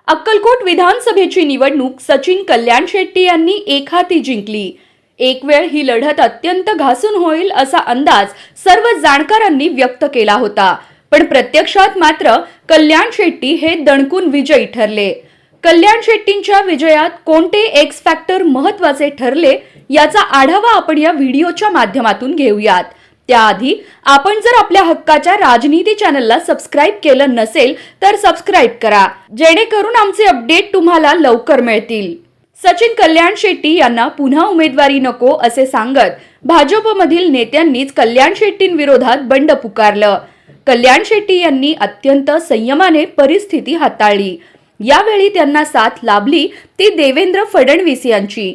अक्कलकोट विधानसभेची निवडणूक सचिन कल्याण शेट्टी यांनी एकहाती जिंकली। एक वेळ ही लढत अत्यंत घासून होईल असा अंदाज सर्व जाणकारांनी व्यक्त केला होता, पण प्रत्यक्षात मात्र कल्याण शेट्टी हे दणकून विजयी ठरले। कल्याण शेट्टींच्या विजयात कोणते एक्स फॅक्टर महत्त्वाचे ठरले याचा आढावा आपण या व्हिडिओच्या माध्यमातून घेऊयात। त्याआधी आपण जर आपल्या हक्काच्या राजनीती चॅनलला सबस्क्राइब केलं नसेल तर सबस्क्राइब करा, जेणेकरून आमचे अपडेट तुम्हाला लवकर मिळतील। सचिन कल्याण शेट्टी यांना पुन्हा उमेदवारी नको असे सांगत भाजपमधील नेत्यांनीच कल्याण शेट्टींविरोधात बंड पुकारलं। कल्याण शेट्टी यांनी अत्यंत संयमाने परिस्थिती हाताळली। यावेळी त्यांना साथ लाभली ती देवेंद्र फडणवीस यांची।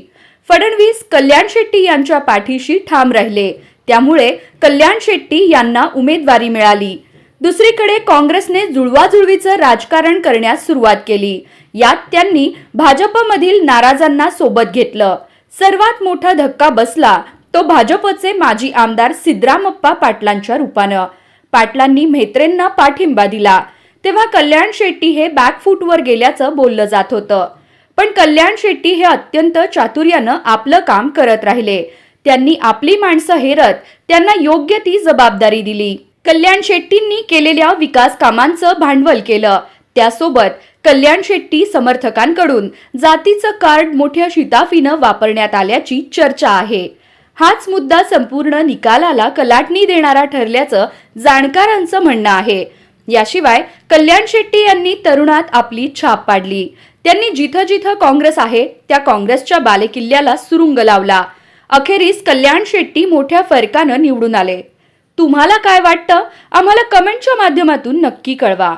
फडणवीस कल्याण शेट्टी यांच्या पाठीशी ठाम राहिले, त्यामुळे कल्याण शेट्टी यांना उमेदवारी मिळाली। दुसरीकडे काँग्रेसने जुळवाजुळवीचं राजकारण करण्यास सुरुवात केली। यात त्यांनी भाजपमधील नाराजांना सोबत घेतलं। सर्वात मोठा धक्का बसला तो भाजपचे माजी आमदार सिद्धरामप्पा पाटलांच्या रूपानं। पाटलांनी म्हेत्रेंना पाठिंबा दिला तेव्हा कल्याण शेट्टी हे बॅकफूटवर गेल्याचं बोललं जात होतं, पण कल्याण शेट्टी हे अत्यंत चातुर्यानं आपलं काम करत राहिले। त्यांनी आपली माणसं हेरत त्यांना योग्य ती जबाबदारी दिली। कल्याण शेट्टींनी केलेल्या विकास कामांचं भांडवल केलं। त्यासोबत कल्याण शेट्टी समर्थकांकडून जातीचं कार्ड मोठ्या शिताफीनं वापरण्यात आल्याची चर्चा आहे। हाच मुद्दा संपूर्ण निकालाला कलाटणी देणारा ठरल्याचं जाणकारांचं म्हणणं आहे। याशिवाय कल्याण शेट्टी यांनी तरुणात आपली छाप पाडली। त्यांनी जिथं जिथं काँग्रेस आहे त्या काँग्रेसच्या बालेकिल्ल्याला सुरुंग लावला। अखेरीस कल्याण शेट्टी मोठ्या फरकानं निवडून आले। तुम्हाला काय वाटतं आम्हाला कमेंटच्या माध्यमातून नक्की कळवा।